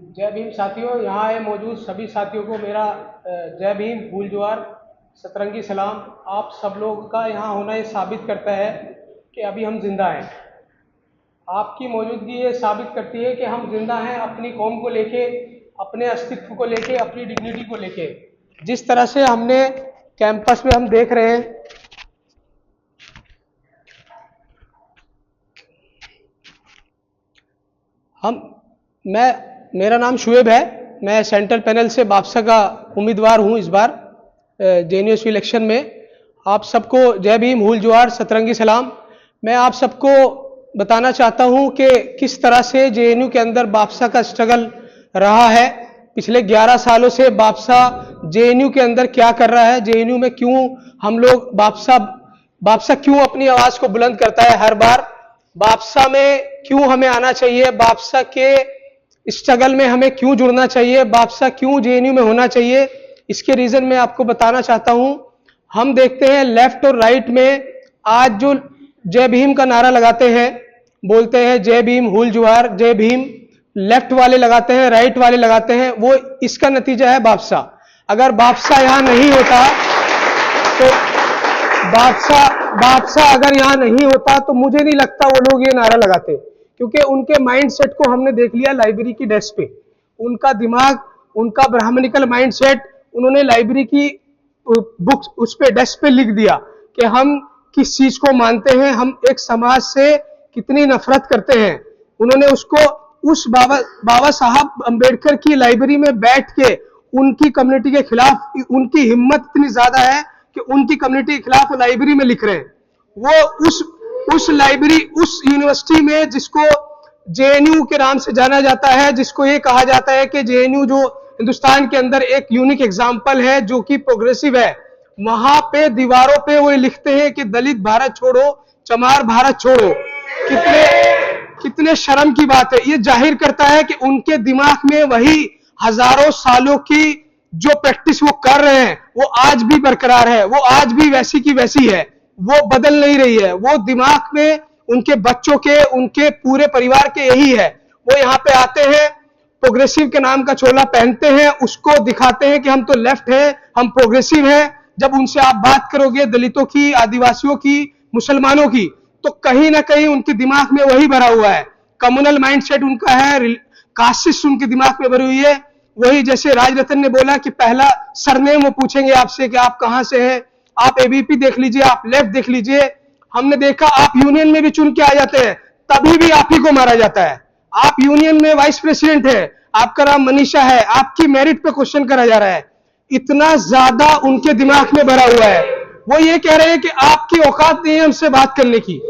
जय भीम साथियों, यहाँ आए मौजूद सभी साथियों को मेरा जय भीम, फूल जोहार, सतरंगी सलाम। आप सब लोगों का यहाँ होना ये साबित करता है कि अभी हम जिंदा हैं। आपकी मौजूदगी ये साबित करती है कि हम जिंदा हैं, अपनी कौम को लेके, अपने अस्तित्व को लेके, अपनी डिग्निटी को लेके। जिस तरह से हमने कैंपस में हम देख रहे हैं, मेरा नाम शुएब है। मैं सेंट्रल पैनल से बापसा का उम्मीदवार हूं इस बार जेएनयू इलेक्शन में। आप सबको जय भीम, फूल जोहार, सतरंगी सलाम। मैं आप सबको बताना चाहता हूं कि किस तरह से जेएनयू के अंदर बापसा का स्ट्रगल रहा है। पिछले 11 सालों से बापसा जेएनयू के अंदर क्या कर रहा है, जेएनयू में क्यों हम लोग बापसा क्यों अपनी आवाज को बुलंद करता है हर बार, बापसा में क्यों हमें आना चाहिए, बापसा के स्ट्रगल में हमें क्यों जुड़ना चाहिए, बापसा क्यों जेएनयू में होना चाहिए, इसके रीजन मैं आपको बताना चाहता हूं। हम देखते हैं लेफ्ट और राइट में आज जो जय भीम का नारा लगाते हैं, बोलते हैं जय भीम, फूल जोहार, जय भीम, लेफ्ट वाले लगाते हैं, राइट वाले लगाते हैं, वो इसका नतीजा है बापसा। अगर बापसा यहां नहीं होता तो बादशाह अगर यहां नहीं होता तो मुझे नहीं लगता वो लोग ये नारा लगाते, क्योंकि उनके माइंडसेट को हमने देख लिया लाइब्रेरी की डेस्क पे। उनका दिमाग, उनका ब्राह्मणिकल माइंडसेट, उन्होंने लाइब्रेरी की बुक्स उस पे डेस्क पे लिख दिया कि हम किस चीज को मानते हैं, हम एक समाज से कितनी नफरत करते हैं। उन्होंने उसको उस बाबा साहब अंबेडकर की लाइब्रेरी में बैठ के उनकी कम्युनिटी के खिलाफ, उनकी हिम्मत इतनी ज्यादा है कि उनकी कम्युनिटी के खिलाफ लाइब्रेरी में लिख रहे हैं। वो उस लाइब्रेरी, उस यूनिवर्सिटी में जिसको जेएनयू के नाम से जाना जाता है, जिसको ये कहा जाता है कि जेएनयू जो हिंदुस्तान के अंदर एक यूनिक एग्जाम्पल है जो कि प्रोग्रेसिव है, वहां पे दीवारों पे वो लिखते हैं कि दलित भारत छोड़ो, चमार भारत छोड़ो। कितने शर्म की बात है। ये जाहिर करता है कि उनके दिमाग में वही हजारों सालों की जो प्रैक्टिस वो कर रहे हैं वो आज भी बरकरार है, वो आज भी वैसी की वैसी है, वो बदल नहीं रही है। वो दिमाग में उनके बच्चों के, उनके पूरे परिवार के यही है। वो यहाँ पे आते हैं, प्रोग्रेसिव के नाम का चोला पहनते हैं, उसको दिखाते हैं कि हम तो लेफ्ट हैं, हम प्रोग्रेसिव हैं। जब उनसे आप बात करोगे दलितों की, आदिवासियों की, मुसलमानों की, तो कहीं ना कहीं उनके दिमाग में वही भरा हुआ है, कम्युनल माइंडसेट उनका है, कास्टिस्ट उनके दिमाग में भरी हुई है। वही जैसे राजरतन ने बोला कि पहला सरनेम वो पूछेंगे आपसे कि आप कहां से हैं। आप एबीपी देख लीजिए, आप लेफ्ट देख लीजिए, हमने देखा आप यूनियन में भी चुन के आ जाते हैं, तभी भी आप ही को मारा जाता है। आप यूनियन में वाइस प्रेसिडेंट है, आपका नाम मनीषा है, आपकी मेरिट पे क्वेश्चन करा जा रहा है। इतना ज्यादा उनके दिमाग में भरा हुआ है। वो ये कह रहे हैं कि आपकी औकात नहीं है हमसे बात करने की।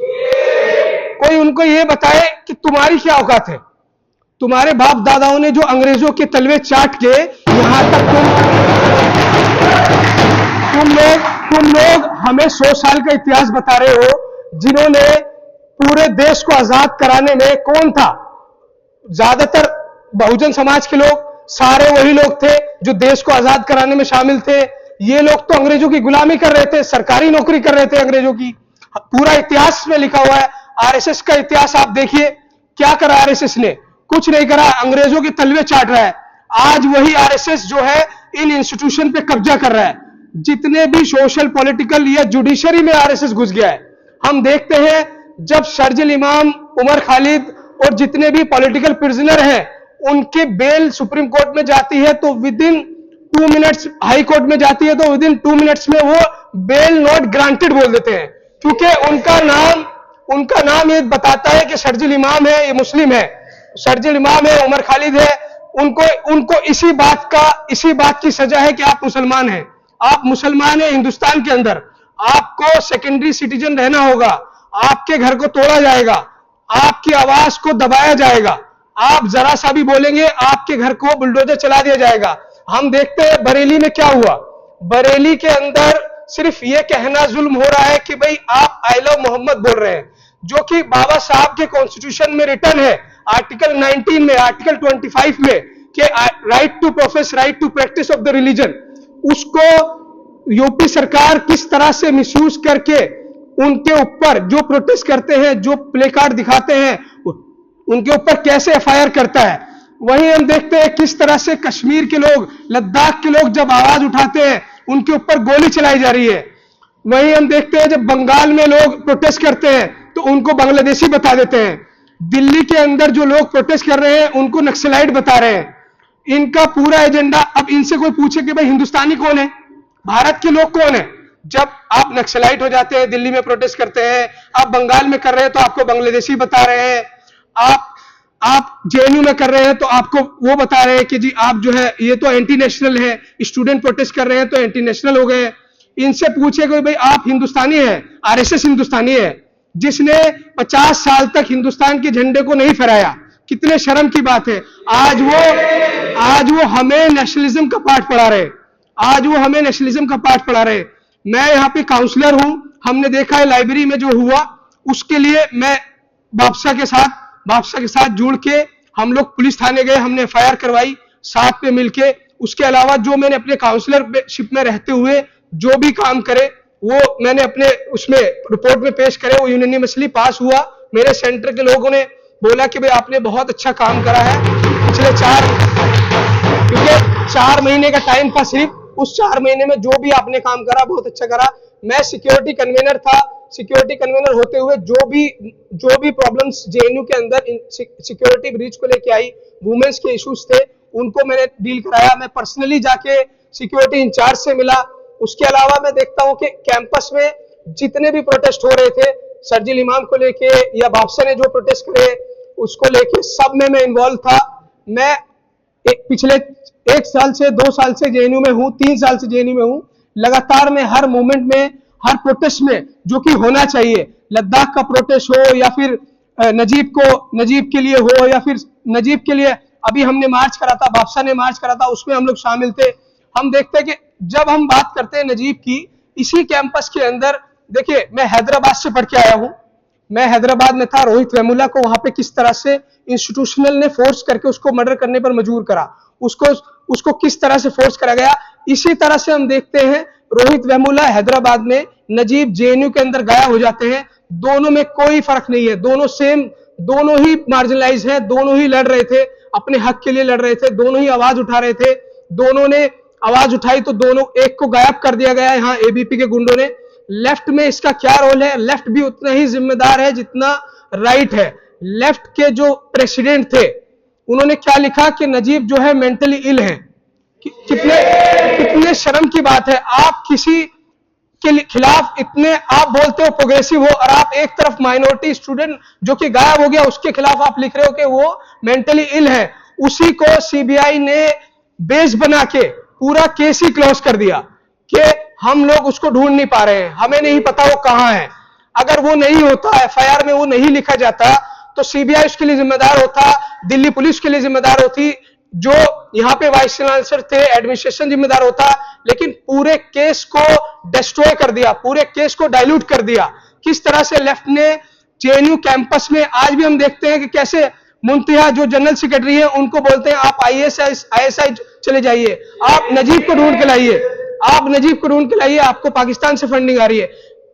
कोई उनको ये बताए कि तुम्हारी क्या औकात है। तुम्हारे बाप दादाओं ने जो अंग्रेजों के तलवे चाट के यहां तक तुम लोग हमें 100 साल का इतिहास बता रहे हो। जिन्होंने पूरे देश को आजाद कराने में कौन था? ज्यादातर बहुजन समाज के लोग, सारे वही लोग थे जो देश को आजाद कराने में शामिल थे। ये लोग तो अंग्रेजों की गुलामी कर रहे थे, सरकारी नौकरी कर रहे थे अंग्रेजों की। पूरा इतिहास में लिखा हुआ है। आरएसएस का इतिहास आप देखिए, क्या करा आरएसएस ने? कुछ नहीं करा, अंग्रेजों के तलवे चाट रहा है। आज वही आरएसएस जो है इन इंस्टीट्यूशन पे कब्जा कर रहा है। जितने भी सोशल, पॉलिटिकल या जुडिशरी में आरएसएस घुस गया है। हम देखते हैं जब शर्जिल इमाम, उमर खालिद और जितने भी पॉलिटिकल प्रिजनर हैं, उनके बेल सुप्रीम कोर्ट में जाती है तो with in 2 minutes, high court में जाती है तो विद इन 2 मिनट्स में वो बेल नॉट ग्रांटेड बोल देते हैं, क्योंकि उनका नाम ये बताता है कि शर्जिल इमाम है, ये मुस्लिम है, शर्जिल इमाम है, उमर खालिद है। उनको इसी बात की सजा है कि आप मुसलमान हैं। आप मुसलमान हैं हिंदुस्तान के अंदर, आपको सेकेंडरी सिटीजन रहना होगा, आपके घर को तोड़ा जाएगा, आपकी आवाज को दबाया जाएगा, आप जरा सा भी बोलेंगे आपके घर को बुलडोजर चला दिया जाएगा। हम देखते हैं बरेली में क्या हुआ। बरेली के अंदर सिर्फ यह कहना जुल्म हो रहा है कि भाई आप आई लव मोहम्मद बोल रहे हैं, जो कि बाबा साहब के कॉन्स्टिट्यूशन में रिटर्न है, आर्टिकल 19 में, आर्टिकल 25 में, कि right to profess, right to practice of the religion. उसको यूपी सरकार किस तरह से मिसयूज करके उनके ऊपर जो प्रोटेस्ट करते हैं, जो प्ले कार्ड दिखाते हैं, उनके ऊपर कैसे एफआईआर करता है। वहीं हम देखते हैं किस तरह से कश्मीर के लोग, लद्दाख के लोग जब आवाज उठाते हैं उनके ऊपर गोली चलाई जा रही है। वहीं हम देखते हैं जब बंगाल में लोग प्रोटेस्ट करते हैं तो उनको बांग्लादेशी बता देते हैं। दिल्ली के अंदर जो लोग प्रोटेस्ट कर रहे हैं उनको नक्सलाइट बता रहे हैं। इनका पूरा एजेंडा, अब इनसे कोई पूछे कि भाई हिंदुस्तानी कौन है, भारत के लोग कौन है? जब आप नक्सलाइट हो जाते हैं, दिल्ली में प्रोटेस्ट करते हैं, आप बंगाल में कर रहे हैं तो आपको बांग्लादेशी बता रहे हैं, आप जेएनयू में कर रहे हैं तो आपको वो बता रहे हैं कि जी आप जो है ये तो एंटी नेशनल है, स्टूडेंट प्रोटेस्ट कर रहे हैं तो एंटी नेशनल हो गए। इनसे पूछे कि भाई आप हिंदुस्तानी है, आरएसएस हिंदुस्तानी है जिसने 50 साल तक हिंदुस्तान के झंडे को नहीं फहराया, कितने शर्म की बात है। आज वो हमें नेशनलिज्म का पाठ पढ़ा रहे, आज वो हमें नेशनलिज्म का पाठ पढ़ा रहे। मैं यहाँ पे काउंसलर हूं, हमने देखा है लाइब्रेरी में जो हुआ उसके लिए मैं बादशाह के साथ जुड़ के हम लोग पुलिस थाने गए, हमने एफआईआर करवाई साथ में मिलके। उसके अलावा जो मैंने अपने काउंसलरशिप में रहते हुए जो भी काम करे वो मैंने अपने उसमें रिपोर्ट में पेश करे, वो यूनिवर्सली पास हुआ। मेरे सेंटर के लोगों ने बोला कि भाई आपने बहुत अच्छा काम करा है पिछले 4 महीने का टाइम था सिर्फ, उस 4 महीने में जो भी आपने काम करा बहुत अच्छा करा। मैं सिक्योरिटी कन्वीनर था, सिक्योरिटी कन्वीनर होते हुए जो भी प्रॉब्लम्स जेएनयू के अंदर सिक्योरिटी ब्रीच को लेके आई, वुमेन्स के इश्यूज थे, उनको मैंने डील कराया। मैं पर्सनली जाके सिक्योरिटी इंचार्ज से मिला। उसके अलावा मैं देखता हूं कि कैंपस में जितने भी प्रोटेस्ट हो रहे थे, शर्जील इमाम को लेके या बादशाह ने जो प्रोटेस्ट करे उसको लेके, सब में मैं इन्वॉल्व था। मैं पिछले 1 साल से 2 साल से जेएनयू में हूं, 3 साल से जेएनयू में हूं। लगातार मैं हर मूवमेंट में, हर प्रोटेस्ट में जो कि होना चाहिए, लद्दाख का प्रोटेस्ट हो या फिर नजीब के लिए हो या फिर नजीब के लिए अभी हमने मार्च करा था, बादशाह ने मार्च करा था, उसमें हम लोग शामिल थे। हम देखते हैं कि जब हम बात करते हैं नजीब की, इसी कैंपस के अंदर देखिए, मैं हैदराबाद से पढ़ के आया हूं, मैं हैदराबाद में था। रोहित वेमुला को वहां पे किस तरह से इंस्टीट्यूशनल ने फोर्स करके उसको मर्डर करने पर मजबूर करा, उसको किस तरह से फोर्स करा गया। इसी तरह से हम देखते हैं रोहित वेमुला हैदराबाद में, नजीब जेएनयू के अंदर गायब हो जाते हैं। दोनों में कोई फर्क नहीं है, दोनों सेम, दोनों ही मार्जिनलाइज हैं, दोनों ही लड़ रहे थे, अपने हक के लिए लड़ रहे थे, दोनों ही आवाज उठा रहे थे। दोनों ने आवाज उठाई तो दोनों, एक को गायब कर दिया गया है यहाँ एबीपी के गुंडों ने। लेफ्ट में इसका क्या रोल है? लेफ्ट भी उतना ही जिम्मेदार है जितना राइट है। लेफ्ट के जो प्रेसिडेंट थे उन्होंने क्या लिखा कि नजीब जो है मेंटली इल है। कितने शर्म की बात है, आप किसी के खिलाफ इतने, आप बोलते हो प्रोग्रेसिव हो और आप एक तरफ माइनॉरिटी स्टूडेंट जो कि गायब हो गया उसके खिलाफ आप लिख रहे हो कि वो मेंटली इल है। उसी को सीबीआई ने बेस बना के पूरा केस ही क्लोज कर दिया कि हम लोग उसको ढूंढ नहीं पा रहे हैं, हमें नहीं पता वो कहां है। अगर वो नहीं होता, एफआईआर में वो नहीं लिखा जाता तो सीबीआई उसके लिए जिम्मेदार होता, दिल्ली पुलिस के लिए जिम्मेदार होती, जो यहाँ पे वाइस चांसलर थे एडमिनिस्ट्रेशन जिम्मेदार होता। लेकिन पूरे केस को डिस्ट्रॉय कर दिया, पूरे केस को डाइल्यूट कर दिया। किस तरह से लेफ्ट ने जेएनयू कैंपस में, आज भी हम देखते हैं कि कैसे मुंतिहा जो जनरल सेक्रेटरी है उनको बोलते हैं आप आईएसआई चले जाइए, आप नजीब को ढूंढ के लाइए, आप नजीब को ढूंढ के लाइए, आपको पाकिस्तान से फंडिंग आ रही है।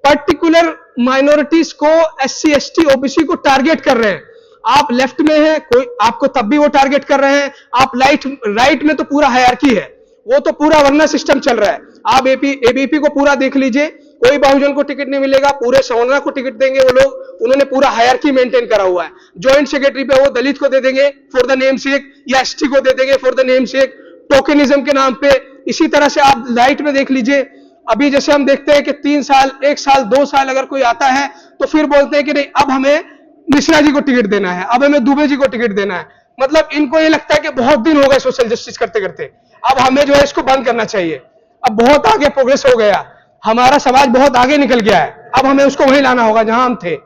पर्टिकुलर माइनॉरिटीज को, एससी एसटी ओबीसी को टारगेट कर रहे हैं। आप लेफ्ट में हैं, कोई आपको तब भी वो टारगेट कर रहे हैं। आप राइट में तो पूरा हायरार्की है, वो तो पूरा वर्ना सिस्टम चल रहा है। आप एबीपी को पूरा देख लीजिए, कोई बहुजन को टिकट नहीं मिलेगा, पूरे सवर्णा को टिकट देंगे वो लोग, उन्होंने पूरा हायरार्की मेंटेन करा हुआ है। जॉइंट सेक्रेटरी पे वो दलित को दे देंगे फॉर द नेम सेक, या एसटी को दे देंगे for the name sec, tokenism के नाम पे। इसी तरह से आप राइट में देख लीजिए, अभी जैसे हम देखते हैं कि 3 साल, 1 साल, 2 साल अगर कोई आता है तो फिर बोलते हैं कि नहीं अब हमें मिश्रा जी को टिकट देना है, अब हमें दुबे जी को टिकट देना है। मतलब इनको ये लगता है कि बहुत दिन हो गए सोशल जस्टिस करते करते, अब हमें जो है इसको बंद करना चाहिए। अब बहुत आगे प्रोग्रेस हो गया, हमारा समाज बहुत आगे निकल गया है, अब हमें उसको वहीं लाना होगा जहां हम थे।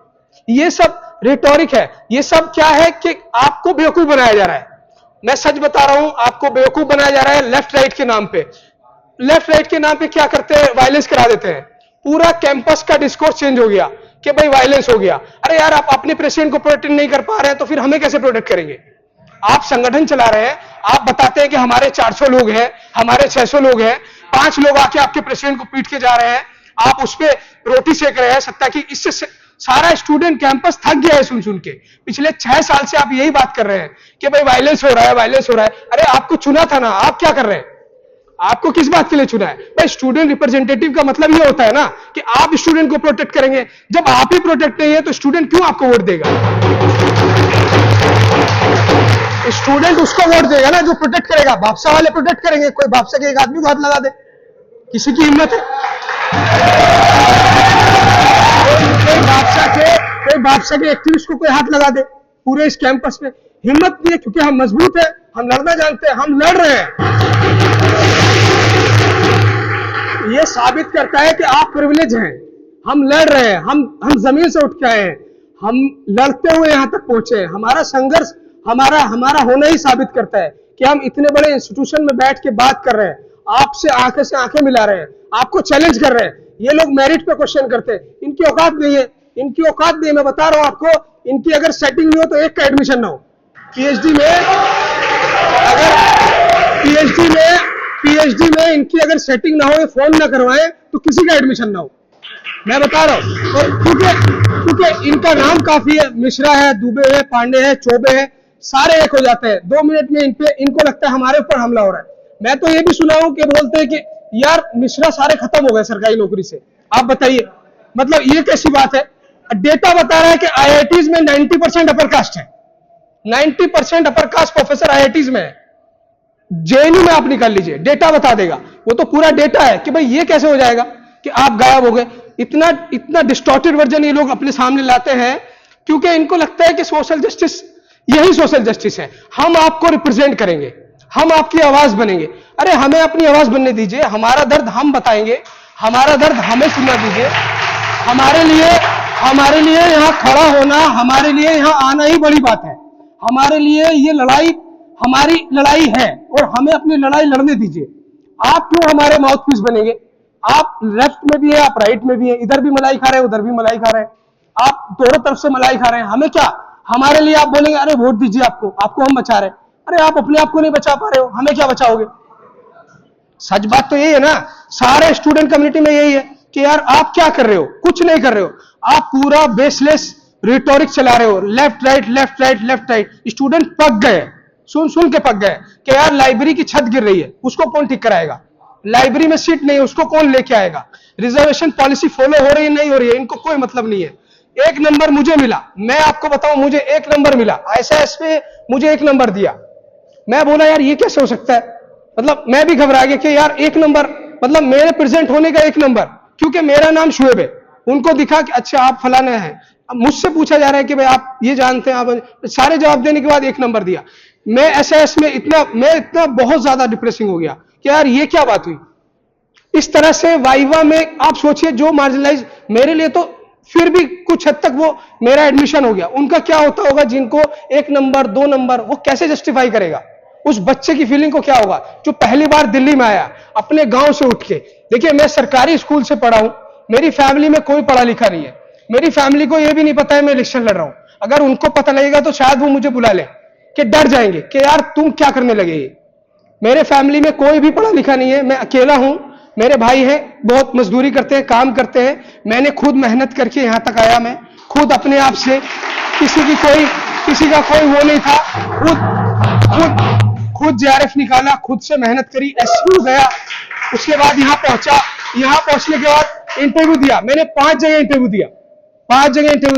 ये सब रेटोरिक है, ये सब क्या है कि आपको बेवकूफ बनाया जा रहा है। मैं सच बता रहा हूं, आपको बेवकूफ बनाया जा रहा है लेफ्ट राइट के नाम पे। लेफ्ट राइट के नाम पे क्या करते हैं? वायलेंस करा देते हैं। पूरा कैंपस का डिस्कोर्स चेंज हो गया कि भाई वायलेंस हो गया। अरे यार, आप अपने प्रेसिडेंट को प्रोटेक्ट नहीं कर पा रहे हैं तो फिर हमें कैसे प्रोटेक्ट करेंगे? आप संगठन चला रहे हैं, आप बताते हैं कि हमारे 400 लोग हैं, हमारे 600 लोग हैं, 5 लोग आके आपके प्रेसिडेंट को पीट के जा रहे हैं, आप उस पर रोटी सेक रहे हैं सत्ता की। इससे सारा स्टूडेंट कैंपस थक गया है सुन सुन के। पिछले 6 साल से आप यही बात कर रहे हैं कि भाई वायलेंस हो रहा है, वायलेंस हो रहा है। अरे आपको चुना था ना, आप क्या कर रहे हैं? आपको किस बात के लिए चुना है? भाई स्टूडेंट रिप्रेजेंटेटिव का मतलब ये होता है ना कि आप स्टूडेंट को प्रोटेक्ट करेंगे। जब आप ही प्रोटेक्ट नहीं है तो स्टूडेंट क्यों आपको वोट देगा? स्टूडेंट उसको वोट देगा ना जो प्रोटेक्ट करेगा। भापसा वाले प्रोटेक्ट करेंगे, कोई भापसा के एक आदमी को हाथ लगा दे, किसी की हिम्मत है? कोई भापसा के एक्टिविस्ट को कोई हाथ लगा दे पूरे इस कैंपस में? हिम्मत नहीं है, क्योंकि हम मजबूत है, हम लड़ना जानते हैं, हम लड़ रहे हैं। ये साबित करता है कि आप प्रिविलेज हैं। हम लड़ रहे हैं, हम जमीन से उठ के आए हैं, हम लड़ते हुए यहां तक पहुंचे हैं। हमारा संघर्ष, हमारा होना ही साबित करता है कि हम इतने बड़े इंस्टीट्यूशन में बैठ के बात कर रहे हैं, आपसे आंखें से आंखें मिला रहे हैं, आपको चैलेंज कर रहे हैं। ये लोग मेरिट पे क्वेश्चन करते हैं, इनकी औकात नहीं है, इनकी औकात नहीं है। मैं बता रहा हूं आपको, इनकी अगर सेटिंग नहीं हो तो एक का एडमिशन ना हो। पीएचडी में इनकी अगर सेटिंग ना हो, ये फॉर्म ना करवाएं तो किसी का एडमिशन ना हो। मैं बता रहा हूं। और क्योंकि इनका नाम काफी है, मिश्रा है, दुबे है, पांडे है, चौबे है, सारे एक हो जाते हैं 2 मिनट में। इनको लगता है हमारे ऊपर हमला हो रहा है। मैं तो ये भी सुना हूं कि बोलते हैं कि यार मिश्रा सारे खत्म हो गए सरकारी नौकरी से। आप बताइए, मतलब ये कैसी बात है? डेटा बता रहा है कि आईआईटीज में 90% अपर कास्ट है। 90% अपर कास्ट प्रोफेसर आईआईटीज में है। जेएनयू में आप निकाल लीजिए, डेटा बता देगा। वो तो पूरा डेटा है कि भाई ये कैसे हो जाएगा कि आप गायब हो गए। इतना डिस्टॉर्टेड वर्जन ये लोग अपने सामने लाते हैं क्योंकि इनको लगता है कि सोशल जस्टिस, यही सोशल जस्टिस है। हम आपको रिप्रेजेंट करेंगे, हम आपकी आवाज बनेंगे। अरे हमें अपनी आवाज बनने दीजिए, हमारा दर्द हम बताएंगे, हमारा दर्द हमें सुनना दीजिए। हमारे लिए यहां खड़ा होना, हमारे लिए यहां आना ही बड़ी बात है। हमारे लिए ये लड़ाई हमारी लड़ाई है और हमें अपनी लड़ाई लड़ने दीजिए। आप क्यों हमारे माउथपीस बनेंगे? आप लेफ्ट में भी है, आप राइट में भी है, इधर भी मलाई खा रहे हैं, उधर भी मलाई खा रहे हैं, आप दोनों तरफ से मलाई खा रहे हैं। हमें क्या? हमारे लिए आप बोलेंगे अरे वोट दीजिए, आपको हम बचा रहे हैं। अरे आप अपने आप को नहीं बचा पा रहे हो, हमें क्या बचाओगे? सच बात तो यही है ना। सारे स्टूडेंट कम्युनिटी में यही है कि यार आप क्या कर रहे हो? कुछ नहीं कर रहे हो। आप पूरा बेसलेस रिटोरिक चला रहे हो, left right left right left right. Student पक गए, सुन के पक गए कि यार लाइब्रेरी की छत गिर रही है, उसको कौन ठीक कराएगा? लाइब्रेरी में सीट नहीं है, उसको कौन लेके आएगा? रिजर्वेशन पॉलिसी फॉलो हो रही है नहीं हो रही है, इनको कोई मतलब नहीं है। 1 नंबर मुझे मिला, मैं आपको बताऊं, मुझे 1 नंबर मिला। ICAS पे मुझे 1 नंबर दिया। मैं बोला यार ये कैसे हो सकता है? मतलब मैं भी घबरा गया कि यार 1 नंबर, मतलब मेरे प्रेजेंट होने का 1 नंबर, क्योंकि मेरा नाम शुएब है। उनको दिखा कि अच्छा आप फलाने हैं। अब मुझसे पूछा जा रहा है कि भाई आप ये जानते हैं, आप सारे जवाब देने के बाद 1 नंबर दिया। मैं SAS में इतना बहुत ज्यादा डिप्रेसिंग हो गया कि यार ये क्या बात हुई। इस तरह से वाइवा में आप सोचिए, जो मार्जिनलाइज, मेरे लिए तो फिर भी कुछ हद तक वो मेरा एडमिशन हो गया, उनका क्या होता होगा जिनको 1 नंबर 2 नंबर, वो कैसे जस्टिफाई करेगा? उस बच्चे की फीलिंग को क्या होगा जो पहली बार दिल्ली में आया अपने गांव से उठ के? देखिए मैं सरकारी स्कूल से पढ़ा हूं, मेरी फैमिली में कोई पढ़ा लिखा नहीं है, मेरी फैमिली को यह भी नहीं पता है मैं इलेक्शन लड़ रहा हूं। अगर उनको पता लगेगा तो शायद वो मुझे बुला ले, कि डर जाएंगे कि यार तुम क्या करने लगे। मेरे फैमिली में कोई भी पढ़ा लिखा नहीं है, मैं अकेला हूं। मेरे भाई हैं, बहुत मजदूरी करते हैं, काम करते हैं। मैंने खुद मेहनत करके यहां तक आया, मैं खुद अपने आप से, किसी का कोई वो नहीं था। खुद JRF निकाला, खुद से मेहनत करी, SU गया, उसके बाद यहां पहुंचा। यहां पहुंचने के बाद इंटरव्यू दिया, मैंने 5 जगह इंटरव्यू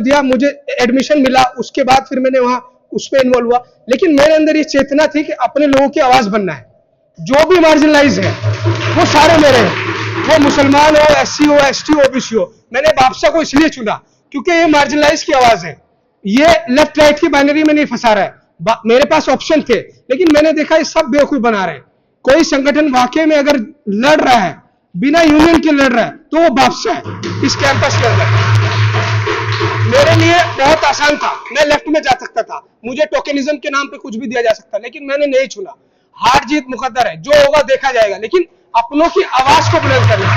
दिया, मुझे एडमिशन मिला। उसके बाद फिर मैंने वहां उसमें इन्वॉल्व हुआ, लेकिन मेरे अंदर ये चेतना थी कि अपने लोगों की आवाज बनना है। जो भी मार्जिनलाइज है वो सारे मेरे हैं, वो मुसलमान हो, SC हो, ST हो, OBC हो। मैंने भापसा को इसलिए चुना क्योंकि ये मार्जिनलाइज की आवाज है, ये लेफ्ट राइट की बाइनरी में नहीं फंसा रहा है। मेरे पास ऑप्शन थे, लेकिन मैंने देखा ये सब बेवकूफ बना रहे हैं। कोई संगठन वाकई में अगर लड़ रहा है, बिना यूनियन के लड़ रहा है, तो वो भापसा है इस कैंपस के अंदर। मेरे लिए बहुत आसान था, मैं लेफ्ट में जा सकता था, मुझे टोकनिज्म के नाम पे कुछ भी दिया जा सकता, लेकिन मैंने नहीं चुना। हार जीत मुकद्दर है, जो होगा देखा जाएगा, लेकिन अपनों की आवाज को बुलंद करना।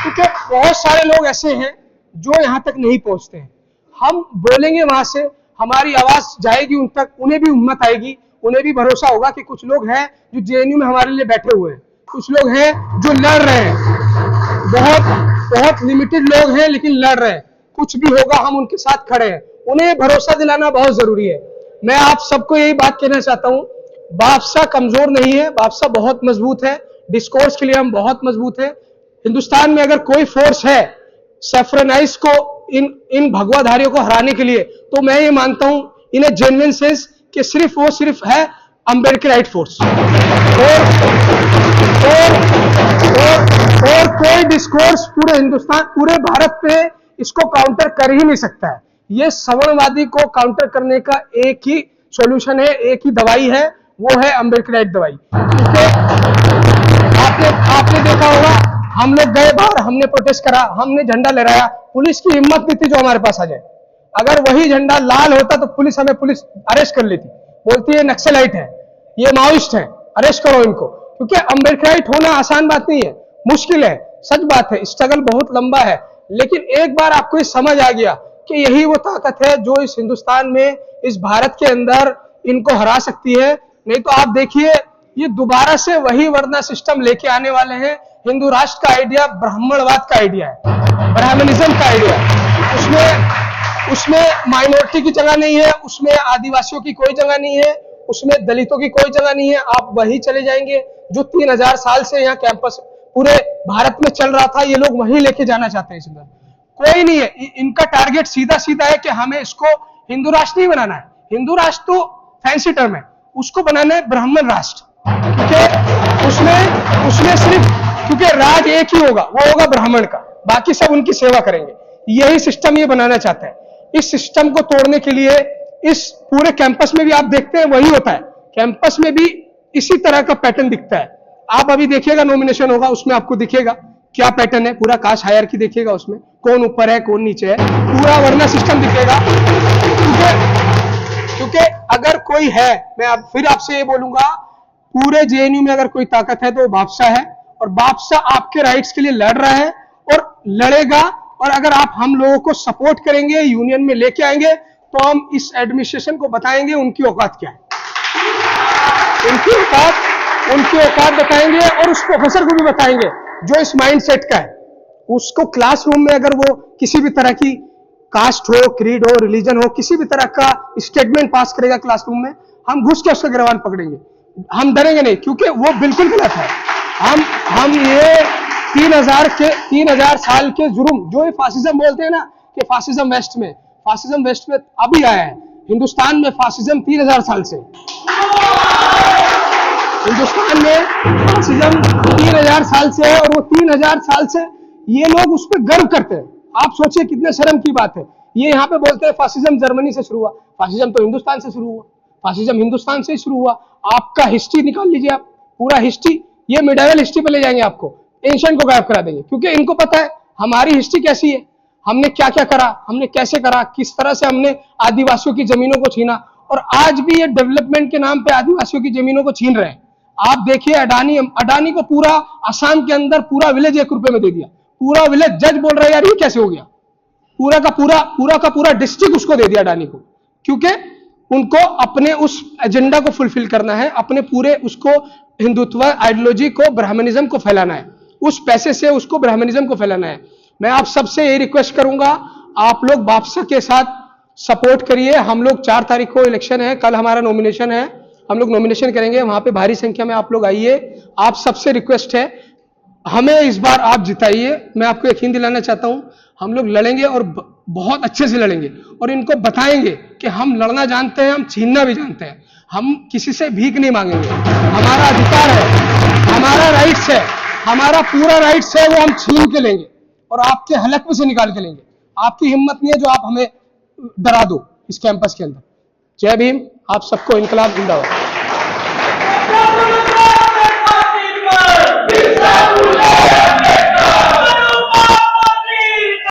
क्योंकि बहुत सारे लोग ऐसे हैं जो यहां तक नहीं पहुंचते हैं। हम बोलेंगे वहां से, हमारी आवाज जाएगी उन तक, उन्हें भी हिम्मत आएगी, उन्हें भी भरोसा होगा कि कुछ लोग हैं जो JNU में हमारे लिए बैठे हुए हैं, कुछ लोग हैं जो लड़ रहे हैं। बहुत लिमिटेड लोग हैं लेकिन लड़ रहे हैं, कुछ भी होगा हम उनके साथ खड़े हैं। उन्हें भरोसा दिलाना बहुत जरूरी है। मैं आप सबको यही बात कहना चाहता हूं, बादशाह कमजोर नहीं है, बादशाह बहुत मजबूत है, डिस्कोर्स के लिए हम बहुत मजबूत है। हिंदुस्तान में अगर कोई फोर्स है सेफ्रेनाइज को, इन भगवाधारियों को हराने के लिए, तो मैं ये मानता हूं इन ए जेन्युइन सेंस कि सिर्फ है अम्बेडकराइट फोर्स। और कोई डिस्कोर्स पूरे हिंदुस्तान, पूरे भारत पे इसको काउंटर कर ही नहीं सकता है। ये सवर्णवादी को काउंटर करने का एक ही सॉल्यूशन है, एक ही दवाई है, वो है अम्बेडकराइट दवाई। क्योंकि आपने देखा होगा, हम लोग गए बाहर, हमने प्रोटेस्ट करा, हमने झंडा लहराया, पुलिस की हिम्मत नहीं थी जो हमारे पास आ जाए। अगर वही झंडा लाल होता तो पुलिस अरेस्ट कर लेती, बोलती है नक्सलाइट है, ये माओइस्ट है, अरेस्ट करो इनको। क्योंकि अम्बेडकराइट होना आसान बात नहीं है, मुश्किल है, सच बात है, स्ट्रगल बहुत लंबा है। लेकिन एक बार आपको ये समझ आ गया कि यही वो ताकत है जो इस हिंदुस्तान में, इस भारत के अंदर इनको हरा सकती है। नहीं तो आप देखिए, ये दोबारा से वही वर्ना सिस्टम लेके आने वाले हैं। हिंदू राष्ट्र का आइडिया ब्राह्मणवाद का आइडिया है, ब्राह्मणिज्म का आइडिया है। उसमें माइनॉरिटी की जगह नहीं है, उसमें आदिवासियों की कोई जगह नहीं है, उसमें दलितों की कोई जगह नहीं है। आप वही चले जाएंगे जो 3000 साल से यहाँ कैंपस पूरे भारत में चल रहा था, ये लोग वही लेके जाना चाहते हैं। इसमें कोई नहीं है, इनका टारगेट सीधा सीधा है कि हमें इसको हिंदू राष्ट्र नहीं बनाना है। हिंदू राष्ट्र तो फैंसी टर्म है, उसको बनाना है ब्राह्मण राष्ट्र। क्योंकि उसमें सिर्फ, क्योंकि राज एक ही होगा, वो होगा ब्राह्मण का, बाकी सब उनकी सेवा करेंगे। यही सिस्टम ये बनाना चाहता है। इस सिस्टम को तोड़ने के लिए इस पूरे कैंपस में भी आप देखते हैं वही होता है, कैंपस में भी इसी तरह का पैटर्न दिखता है। आप अभी देखिएगा, नॉमिनेशन होगा, उसमें आपको दिखेगा क्या पैटर्न है, पूरा कास्ट हायरार्की देखिएगा, उसमें कौन ऊपर है कौन नीचे है, पूरा वर्ना सिस्टम दिखेगा। क्योंकि अगर कोई है, मैं फिर आपसे ये बोलूंगा, पूरे जेएनयू में अगर कोई ताकत है तो वो बादशाह है, और बादशाह आपके राइट्स के लिए लड़ रहा है और लड़ेगा। और अगर आप हम लोगों को सपोर्ट करेंगे, यूनियन में लेके आएंगे, तो हम इस एडमिनिस्ट्रेशन को बताएंगे उनकी औकात क्या है, उनकी औकात बताएंगे, और उस प्रोफेसर को भी बताएंगे जो इस माइंडसेट का है। उसको क्लासरूम में अगर वो किसी भी तरह की कास्ट हो, क्रीड हो, रिलीजन हो, किसी भी तरह का स्टेटमेंट पास करेगा क्लासरूम में, हम घुस के उसका गिरबान पकड़ेंगे, हम डरेंगे नहीं, क्योंकि वो बिल्कुल गलत है। हम ये 3000 साल के जुर्म, जो ये फासिज्म बोलते हैं ना कि फासिज्म वेस्ट में अभी आया है। हिंदुस्तान में फासिज्म 3000 साल से, हिंदुस्तान में फासिज्म 3000 साल से है, और वो 3000 साल से ये लोग उस पर गर्व करते हैं। आप सोचिए कितने शर्म की बात है। ये यहाँ पे बोलते हैं फासिज्म जर्मनी से शुरू हुआ, फासिज्म तो हिंदुस्तान से शुरू हुआ, फासिज्म हिंदुस्तान से ही शुरू हुआ। आपका हिस्ट्री निकाल लीजिए, आप पूरा हिस्ट्री, ये मिडाइवल हिस्ट्री पे ले जाएंगे आपको, एंशिएंट को गायब करा देंगे। क्योंकि इनको पता है हमारी हिस्ट्री कैसी है, हमने क्या क्या करा, हमने कैसे करा, किस तरह से हमने आदिवासियों की जमीनों को छीना, और आज भी ये डेवलपमेंट के नाम पे आदिवासियों की जमीनों को छीन रहे हैं। आप देखिए, अडानी को पूरा असम के अंदर पूरा विलेज 1 रुपए में दे दिया, पूरा विलेज। जज बोल रहा है यार ये कैसे हो गया, पूरा का पूरा डिस्ट्रिक्ट उसको दे दिया अडानी को, क्योंकि उनको अपने उस एजेंडा को फुलफिल करना है, अपने पूरे उसको हिंदुत्व आइडियोलॉजी को, ब्राह्मणिज्म को फैलाना है, उस पैसे से उसको ब्राह्मणिज्म को फैलाना है। मैं आप सबसे यही रिक्वेस्ट करूंगा, आप लोग बादशाह के साथ सपोर्ट करिए। हम लोग 4 तारीख को इलेक्शन है, कल हमारा नॉमिनेशन है, हम लोग नॉमिनेशन करेंगे, वहां पे भारी संख्या में आप लोग आइए। आप सबसे रिक्वेस्ट है, हमें इस बार आप जिताइए। मैं आपको यकीन दिलाना चाहता हूं, हम लोग लड़ेंगे और बहुत अच्छे से लड़ेंगे, और इनको बताएंगे कि हम लड़ना जानते हैं, हम छीनना भी जानते हैं, हम किसी से भीख नहीं मांगेंगे, हमारा अधिकार है, हमारा राइट्स है, हमारा पूरा राइट्स है, वो हम छीन के लेंगे और आपके हलक में से निकाल के लेंगे। आपकी हिम्मत नहीं है जो आप हमें डरा दो इस कैंपस के अंदर। जय भीम, आप सबको इनकलाब जिंदाबाद।